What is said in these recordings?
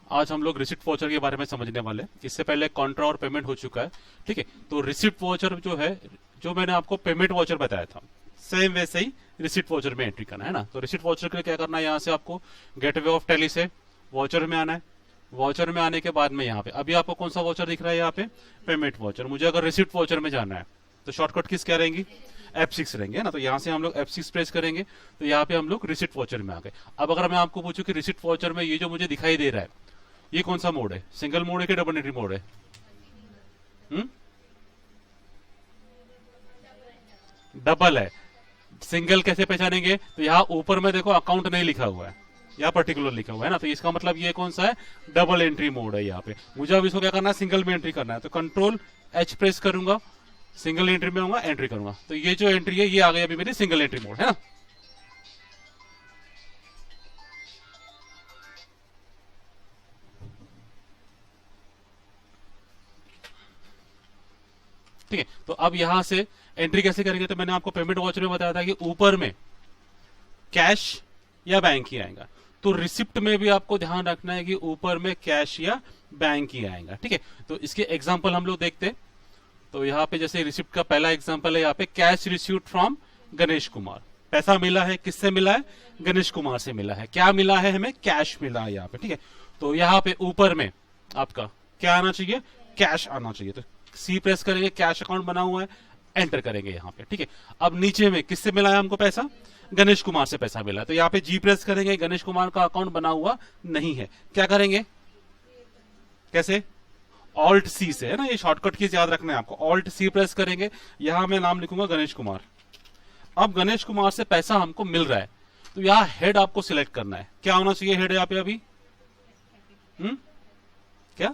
आज हम लोग रिसिप्ट वाउचर के बारे में समझने वाले हैं। इससे पहले कॉन्ट्रा और पेमेंट हो चुका है, ठीक है। तो रिसिप्ट वाउचर जो है, जो मैंने आपको पेमेंट वाउचर बताया था, सेम वैसे ही रिसिप्ट वाउचर में एंट्री करना है ना। तो रिसिप्ट वाउचर के लिए क्या करना है, यहाँ से आपको गेटवे ऑफ टैली से वाउचर में आना है। वाउचर में आने के बाद में यहाँ पे अभी आपको कौन सा वाउचर दिख रहा है, यहाँ पे पेमेंट वाउचर। मुझे अगर रिसिप्ट वाउचर में जाना है तो शॉर्टकट किस क्या रहेंगी, F6 रहेंगे ना। तो यहाँ से हम लोग F6 प्रेस करेंगे तो यहाँ पे हम लोग रिसिप्ट वाउचर में आ गए। अब अगर मैं आपको पूछूं कि रिसिप्ट वाउचर में ये जो मुझे दिखाई दे रहा है, ये कौन सा मोड है, सिंगल मोड है कि डबल एंट्री मोड है? डबल है। सिंगल कैसे पहचानेंगे, तो यहाँ ऊपर में देखो अकाउंट नहीं लिखा हुआ है, यहाँ पर्टिकुलर लिखा हुआ है ना। तो इसका मतलब ये कौन सा है, डबल एंट्री मोड है यहाँ पे। मुझे अब इसको क्या करना है, सिंगल में एंट्री करना है। तो कंट्रोल H प्रेस करूंगा, सिंगल एंट्री में होगा, एंट्री करूंगा। तो ये जो एंट्री है ये आ गई अभी मेरी सिंगल एंट्री मोड है ना। ठीक है। तो अब यहां से एंट्री कैसे करेंगे, तो मैंने आपको पेमेंट वाउचर में बताया था कि ऊपर में कैश या बैंक ही आएगा। तो रिसिप्ट में भी आपको ध्यान रखना है कि ऊपर में कैश या बैंक ही आएगा, ठीक है। तो इसके एग्जांपल हम लोग देखते हैं। तो यहाँ पे जैसे रिसिप्ट का पहला एग्जांपल है, यहाँ पे cash received from Ganesh Kumar. पैसा मिला है, किससे मिला है, गणेश कुमार से मिला है। क्या मिला है हमें, कैश मिला है यहाँ पे, ठीक है। तो यहाँ पे ऊपर में आपका क्या आना चाहिए, कैश आना चाहिए। तो सी प्रेस करेंगे, कैश अकाउंट बना हुआ है, एंटर करेंगे यहाँ पे, ठीक है। अब नीचे में किससे मिला है हमको पैसा, गणेश कुमार से पैसा मिला है। तो यहाँ पे जी प्रेस करेंगे, गणेश कुमार का अकाउंट बना हुआ नहीं है। क्या करेंगे, कैसे, ऑल्ट सी से, है ना। ये शॉर्टकट कीज याद रखना है आपको। ऑल्ट सी प्रेस करेंगे, यहां मैं नाम लिखूंगा गणेश कुमार। अब गणेश कुमार से पैसा हमको मिल रहा है, तो यहाँ हेड आपको सिलेक्ट करना है। क्या होना चाहिए हेड यहाँ पे अभी, क्या,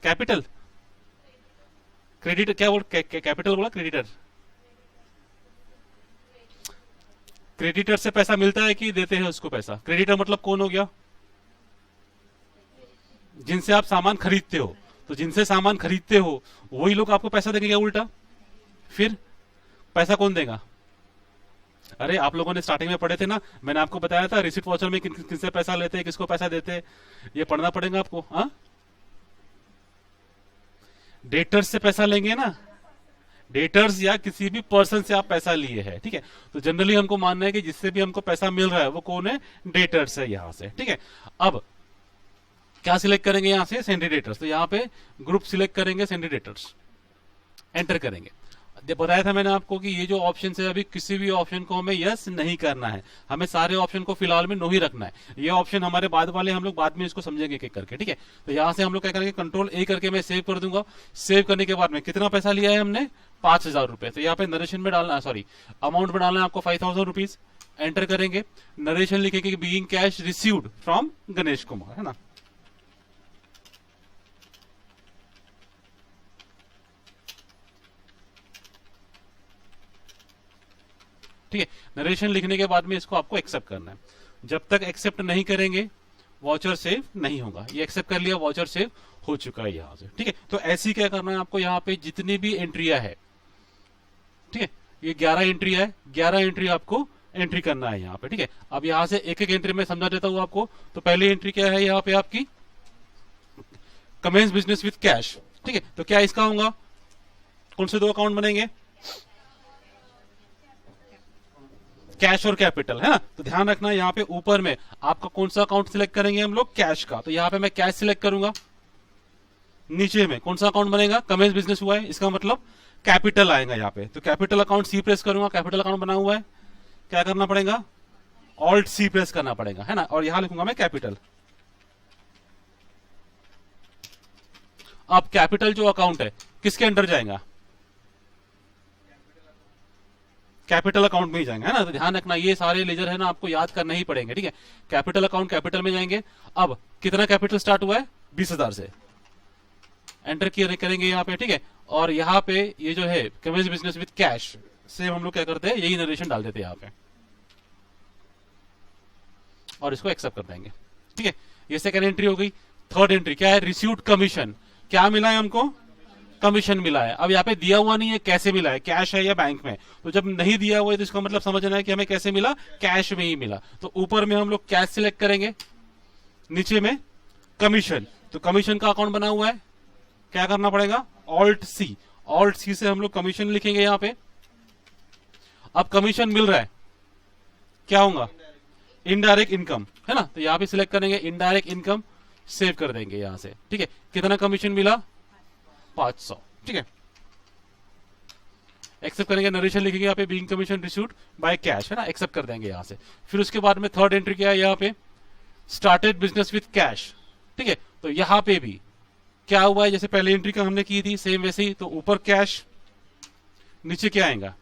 कैपिटल, क्रेडिट, क्या बोल, कैपिटल बोला, क्रेडिटर। क्रेडिटर से पैसा मिलता है कि देते हैं उसको पैसा। क्रेडिटर मतलब कौन हो गया, जिनसे आप सामान खरीदते हो। तो जिनसे सामान खरीदते हो वही लोग आपको पैसा देंगे क्या उल्टा, फिर पैसा कौन देगा? अरे आप लोगों ने स्टार्टिंग में पढ़े थे ना, मैंने आपको बताया था रिसिप्ट वाउचर में किनसे पैसा लेते हैं, किसको पैसा देते हैं, ये पढ़ना पड़ेगा आपको। हाँ, डेटर्स से पैसा लेंगे ना, डेटर्स या किसी भी पर्सन से आप पैसा लिए हैं, ठीक है। तो जनरली हमको मानना है कि जिससे भी हमको पैसा मिल रहा है वो कौन है, डेटर्स है यहां से, ठीक है। अब क्या सिलेक्ट करेंगे यहां से, सेंट्री डेटर्स। तो यहां पे ग्रुप सिलेक्ट करेंगे, सेंट्री डेटर्स, एंटर करेंगे। बताया था मैंने आपको कि ये जो ऑप्शन है अभी किसी भी ऑप्शन को हमें यस नहीं करना है, हमें सारे ऑप्शन को फिलहाल में नो ही रखना है। ये ऑप्शन हमारे बाद वाले हम लोग बाद में इसको समझेंगे एक करके, ठीक है। तो यहां से हम लोग क्या करेंगे, कंट्रोल A करके मैं सेव कर दूंगा। सेव करने के बाद में कितना पैसा लिया है हमने, 5,000 रुपए। तो यहाँ पे नरेशन में डालना, सॉरी अमाउंट में डालना है आपको 5,000 रुपीज। एंटर करेंगे, नरेशन लिखेंगे being cash received from Ganesh Kumar, है ना। ठीक है, नरेशन लिखने के बाद में इसको आपको एक्सेप्ट करना है। जब तक एक्सेप्ट नहीं करेंगे वाउचर सेव नहीं होगा। ये एक्सेप्ट कर लिया, वाउचर सेव हो चुका है यहां से, ठीक है। तो ऐसी क्या करना है आपको, यहाँ पे जितनी भी एंट्रिया है, ठीक है, ये 11 एंट्री है, 11 एंट्री आपको एंट्री करना है यहाँ पे, ठीक है। अब यहाँ से एक एक एंट्री में समझा देता हूँ आपको। तो पहली एंट्री क्या है यहाँ पे आपकी, कमेंस बिजनेस विथ कैश, ठीक है। तो क्या इसका होगा, कौन से दो अकाउंट बनेंगे, कैश और कैपिटल, है ना। तो ध्यान रखना यहाँ पे ऊपर में आपका कौन सा अकाउंट सिलेक्ट करेंगे हम लोग, कैश का। तो यहाँ पे मैं कैश सिलेक्ट करूंगा। नीचे में कौन सा अकाउंट बनेगा, कमेंस बिजनेस हुआ है, इसका मतलब कैपिटल आएगा यहाँ पे। तो कैपिटल अकाउंट सी प्रेस करूंगा, कैपिटल अकाउंट बना हुआ है। क्या करना पड़ेगा, ऑल्ट सी प्रेस करना पड़ेगा, है ना। और यहां लिखूंगा मैं कैपिटल। अब कैपिटल जो अकाउंट है किसके अंडर जाएगा, कैपिटल अकाउंट में ही जाएंगे, है ना। तो ध्यान रखना ये सारे लेजर है ना आपको याद करना ही पड़ेंगे, ठीक है। कैपिटल अकाउंट कैपिटल में जाएंगे। अब कितना कैपिटल स्टार्ट हुआ है, 20,000 से। एंटर करेंगे यहाँ पे, ठीक है। और यहाँ पे ये जो है commence business with cash, same हम लोग क्या करते हैं, यही नरेशन डाल देते हैं यहाँ पे और इसको एक्सेप्ट कर देंगे, ठीक है। ये सेकंड एंट्री हो गई। थर्ड एंट्री क्या है, रिसीव्ड कमीशन। क्या मिला है हमको, कमीशन मिला है। अब यहाँ पे दिया हुआ नहीं है कैसे मिला है, कैश है या बैंक में। तो जब नहीं दिया हुआ है तो इसका मतलब समझना है कि हमें कैसे मिला, कैश में ही मिला। तो ऊपर में हम लोग कैश सिलेक्ट करेंगे, नीचे में कमीशन, तो कमीशन का अकाउंट बना हुआ है, क्या करना पड़ेगा, ऑल्ट सी से हम लोग कमीशन लिखेंगे यहां पे। अब कमीशन मिल रहा है, क्या होगा, इनडायरेक्ट इनकम है ना, तो यहां पे सिलेक्ट करेंगे इनडायरेक्ट इनकम, सेव कर देंगे यहां से, ठीक है। कितना कमीशन मिला, 500, ठीक है। एक्सेप्ट करेंगे, नरेशन लिखेंगे यहाँ पे being commission received by cash, है ना, एक्सेप्ट कर देंगे यहां से। फिर उसके बाद में थर्ड एंट्री क्या है यहाँ पे, स्टार्टेड बिजनेस विथ कैश, ठीक है। तो यहां पे भी क्या हुआ है, जैसे पहले एंट्री का हमने की थी सेम वैसे ही, तो ऊपर कैश, नीचे क्या आएगा,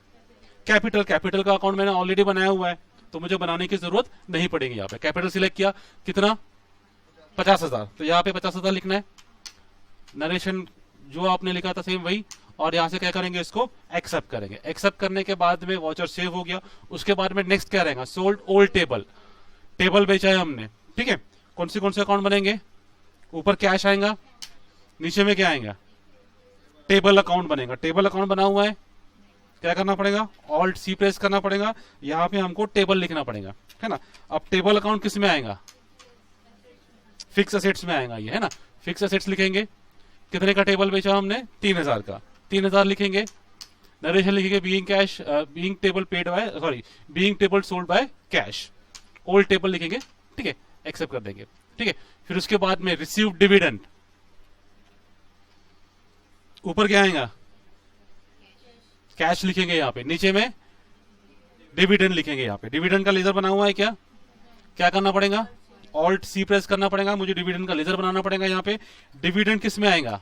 कैपिटल। कैपिटल का अकाउंट मैंने ऑलरेडी बनाया हुआ है, तो मुझे बनाने की जरूरत नहीं पड़ेगी। यहाँ पे कैपिटल सिलेक्ट किया, कितना, 50,000, तो यहाँ पे 50,000 लिखना है। नरेशन जो आपने लिखा था सेम वही, और यहां से क्या करेंगे, इसको एक्सेप्ट करेंगे। एक्सेप्ट करने के बाद में वॉचर सेव हो गया। उसके बाद में नेक्स्ट क्या रहेगा, सोल्ड ओल्ड टेबल, टेबल बेचा है हमने, ठीक है। कौन से अकाउंट बनेंगे, ऊपर कैश आएगा, नीचे में क्या आएगा, टेबल अकाउंट बनेगा। टेबल अकाउंट बना हुआ है, क्या करना पड़ेगा, ऑल्ट सी प्रेस करना पड़ेगा, यहां पे हमको टेबल लिखना पड़ेगा, है ना। अब टेबल अकाउंट किस में आएगा, फिक्स असेट्स में आएगा ये, है ना। फिक्स असेट्स लिखेंगे, कितने का टेबल बेचा हमने, 3,000 का, 3,000 लिखेंगे। नरेशन लिखेंगे being table sold by cash, old table लिखेंगे, ठीक है, एक्सेप्ट कर देंगे, ठीक है। फिर उसके बाद में रिसीव डिविडेंड, ऊपर क्या आएगा, कैश लिखेंगे यहाँ पे, नीचे में डिविडेंड लिखेंगे। यहाँ पे डिविडेंड का लेजर बना हुआ है, क्या करना पड़ेगा, ऑल्ट सी प्रेस करना पड़ेगा, मुझे डिविडेंड का लेजर बनाना पड़ेगा। यहाँ पे डिविडेंड किस में आएगा,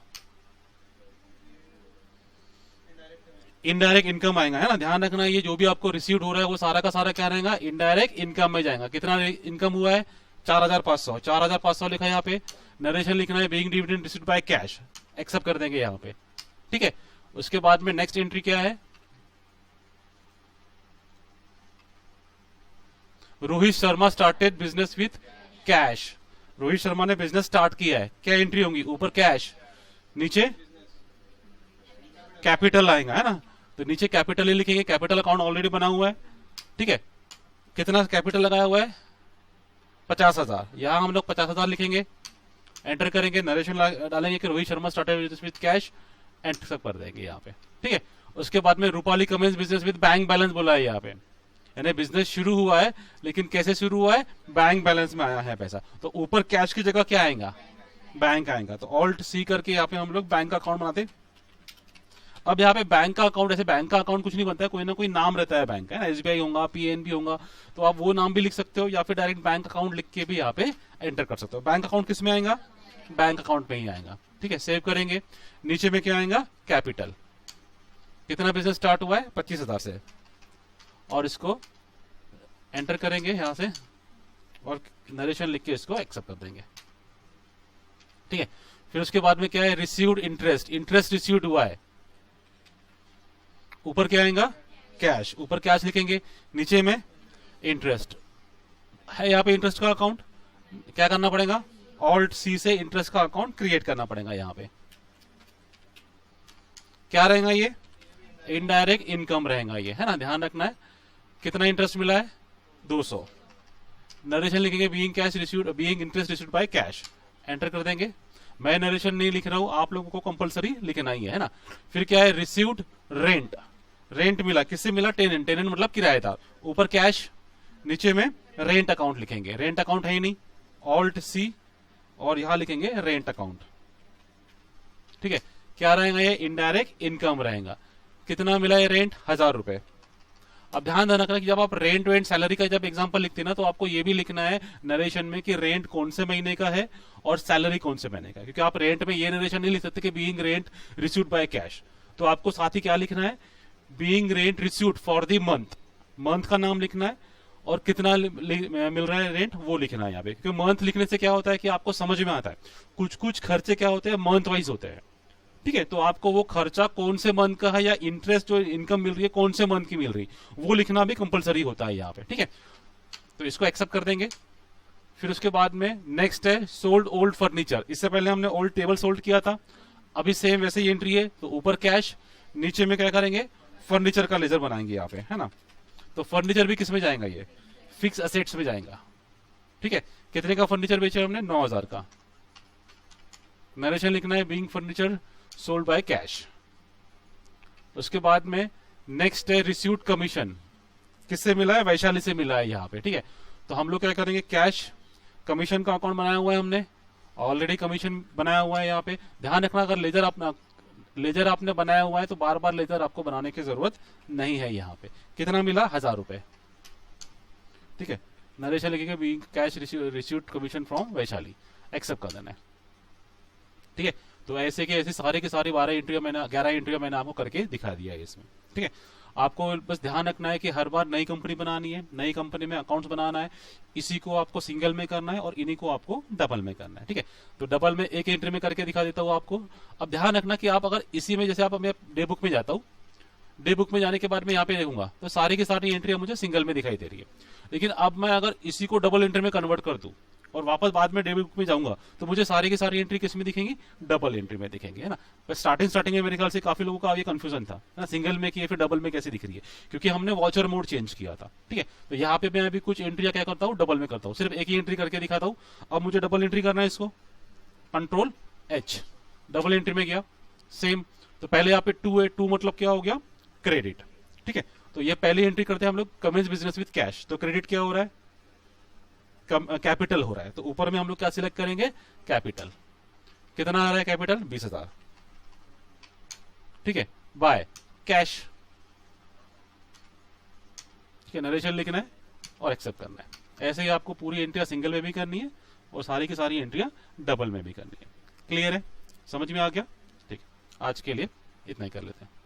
इनडायरेक्ट इनकम आएगा, है ना। ध्यान रखना, ये जो भी आपको रिसीव्ड हो रहा है वो सारा का सारा क्या रहेगा, इनडायरेक्ट इनकम में जाएगा। कितना इनकम हुआ है, 4,500 लिखा है यहाँ पे। नरेशन लिखना है being dividend received by cash, accept कर देंगे यहाँ पे, ठीक है। उसके बाद में नेक्स्ट एंट्री क्या है, Rohit Sharma started business with cash, Rohit Sharma ने बिजनेस स्टार्ट किया है, क्या एंट्री होंगी, ऊपर कैश, नीचे कैपिटल आएगा, है ना। तो नीचे कैपिटल ही लिखेंगे, कैपिटल अकाउंट ऑलरेडी बना हुआ है, ठीक है। कितना कैपिटल लगाया हुआ है, 50,000, यहां हम लोग 50,000 लिखेंगे, एंटर करेंगे, नरेशन डालेंगे कि Rohit Sharma started with cash, enter सब कर देंगे यहाँ पे, ठीक है। उसके बाद में Rupali commence business with bank balance बोला है यहाँ पे, यानी बिजनेस शुरू हुआ है, लेकिन कैसे शुरू हुआ है, बैंक बैलेंस में आया है पैसा। तो ऊपर कैश की जगह क्या आएगा, बैंक आएगा। तो ऑल्ट सी करके यहाँ पे हम लोग बैंक का अकाउंट बनाते। अब यहाँ पे बैंक का अकाउंट, ऐसे बैंक का अकाउंट कुछ नहीं बनता है, कोई ना कोई नाम रहता है बैंक का, है ना, एसबीआई होगा, पीएनबी होगा, तो आप वो नाम भी लिख सकते हो, या फिर डायरेक्ट बैंक अकाउंट लिख के भी यहाँ पे एंटर कर सकते हो। बैंक अकाउंट किस में आएगा, बैंक अकाउंट में ही आएगा, ठीक है। सेव करेंगे, नीचे में क्या आएगा, कैपिटल, कितना बिजनेस स्टार्ट हुआ है, 25,000 से, और इसको एंटर करेंगे यहां से, और नरेशन लिख के इसको एक्सेप्ट कर देंगे, ठीक है। फिर उसके बाद में क्या है, रिसीव्ड इंटरेस्ट, इंटरेस्ट रिसीव्ड हुआ है, ऊपर क्या आएगा, कैश, ऊपर कैश लिखेंगे, नीचे में इंटरेस्ट है, यहाँ पे इंटरेस्ट का अकाउंट, क्या करना पड़ेगा, ऑल्ट सी से इंटरेस्ट का अकाउंट क्रिएट करना पड़ेगा। यहाँ पे क्या रहेगा, ये इनडायरेक्ट इनकम रहेगा ये, है ना, ध्यान रखना है। कितना इंटरेस्ट मिला है, 200। नरेशन लिखेंगे being cash received, being interest received by cash, enter कर देंगे। मैं नरेशन नहीं लिख रहा हूं, आप लोगों को कंपलसरी लिखना ही है ना। फिर क्या है, रिसीव्ड रेंट, रेंट मिला, किससे मिला, टेनेंट, टेनेंट मतलब किराएदार, ऊपर कैश, नीचे में रेंट अकाउंट लिखेंगे, रेंट अकाउंट है ही नहीं, ऑल्ट सी, और यहां लिखेंगे रेंट अकाउंट, ठीक है। क्या रहेगा, ये इनडायरेक्ट इनकम रहेगा। कितना मिला है रेंट, 1,000 रुपए। अब ध्यान रखना कि जब आप रेंट वेंट सैलरी का जब एग्जांपल लिखते हैं ना, तो आपको ये भी लिखना है नरेशन में कि रेंट कौन से महीने का है और सैलरी कौन से महीने का, क्योंकि आप रेंट में ये नरेशन नहीं लिख सकते कि being rent received by cash. तो आपको साथ ही क्या लिखना है, being rent received for the month, month का नाम लिखना है, और कितना मिल रहा है रेंट वो लिखना है यहाँ पे। क्योंकि मंथ लिखने से क्या होता है कि आपको समझ में आता है, कुछ कुछ खर्चे क्या होते हैं, मंथ वाइज होते हैं, ठीक है। तो आपको वो खर्चा कौन से मंथ का है, या इंटरेस्ट जो इनकम मिल रही है कौन से मंथ की मिल रही है, वो लिखना भी कंपलसरी होता है यहाँ पे, ठीक है। तो इसको एक्सेप्ट कर देंगे। फिर उसके बाद में नेक्स्ट है सोल्ड ओल्ड फर्नीचर। इससे पहले हमने ओल्ड टेबल सोल्ड किया था, अभी सेम वैसे ही एंट्री है। तो ऊपर कैश, नीचे में क्या करेंगे, फर्नीचर का लेजर बनाएंगे यहाँ पे, है ना। तो फर्नीचर भी किस में जाएगा, ये फिक्स असेट्स में जाएगा, ठीक है, कितने का फर्नीचर बेचा हमने? 9,000 का। नरेशन लिखना है being furniture sold by cash. उसके बाद में नेक्स्ट है रिसीव्ड कमीशन, किससे मिला है? वैशाली से मिला है यहाँ पे, ठीक है। तो हम लोग क्या करेंगे, कैश कमीशन का अकाउंट बनाया हुआ है हमने, ऑलरेडी कमीशन बनाया हुआ है यहाँ पे। ध्यान रखना, अगर लेजर आपने बनाया हुआ है तो बार बार लेजर आपको बनाने की जरूरत नहीं है। यहाँ पे कितना मिला? 1,000 रुपए, ठीक है। नरेशन लिखेंगे being cash received commission from Vaishali, accept कर देना है, ठीक है। तो ऐसे के ऐसे सारे के सारी 11 एंट्रियां मैंने आपको करके दिखा दिया है इसमें, ठीक है। आपको बस ध्यान रखना है कि हर बार नई कंपनी बनानी है, नई कंपनी में अकाउंट्स बनाना है, इसी को आपको सिंगल में करना है और इन्हीं को आपको डबल में करना है, ठीक है। तो डबल में एक एंट्री में करके दिखा देता हूं आपको। अब ध्यान रखना कि आप अगर इसी में, जैसे आप मैं डे बुक में जाता हूं, डे बुक में जाने के बाद मैं यहाँ पे देखूंगा तो सारी की सारी एंट्रियां मुझे सिंगल में दिखाई दे रही है। लेकिन अब मैं अगर इसी को डबल एंट्री में कन्वर्ट कर दूं और वापस बाद में डे बुक में जाऊंगा तो मुझे सारी की सारी एंट्री किस में दिखेंगी? डबल एंट्री में दिखेंगे, है ना। पर स्टार्टिंग में मेरे ख्याल से काफी लोगों का ये कंफ्यूजन था ना, सिंगल में किया फिर डबल में कैसे दिख रही है, क्योंकि हमने वॉचर मोड चेंज किया था, ठीक है। तो यहाँ पे मैं अभी कुछ एंट्रियां क्या करता हूँ, डबल में करता हूँ, सिर्फ एक ही एंट्री करके दिखाता हूँ। अब मुझे डबल एंट्री करना है, इसको कंट्रोल H, डबल एंट्री में गया, सेम। तो पहले यहाँ पे 2 है, 2 मतलब क्या हो गया? क्रेडिट, ठीक है। तो ये पहली एंट्री करते हैं हम लोग, कमेंस बिजनेस विद कैश, तो क्रेडिट क्या हो रहा है? कैपिटल हो रहा है। तो ऊपर में हम लोग क्या सिलेक्ट करेंगे? कैपिटल। कितना आ रहा है कैपिटल? 20,000, ठीक है, बाय कैश, ठीक है। नरेशन लिखना है और एक्सेप्ट करना है। ऐसे ही आपको पूरी एंट्रियां सिंगल में भी करनी है और सारी की सारी एंट्रियां डबल में भी करनी है। क्लियर है? समझ में आ गया? ठीक, आज के लिए इतना ही कर लेते हैं।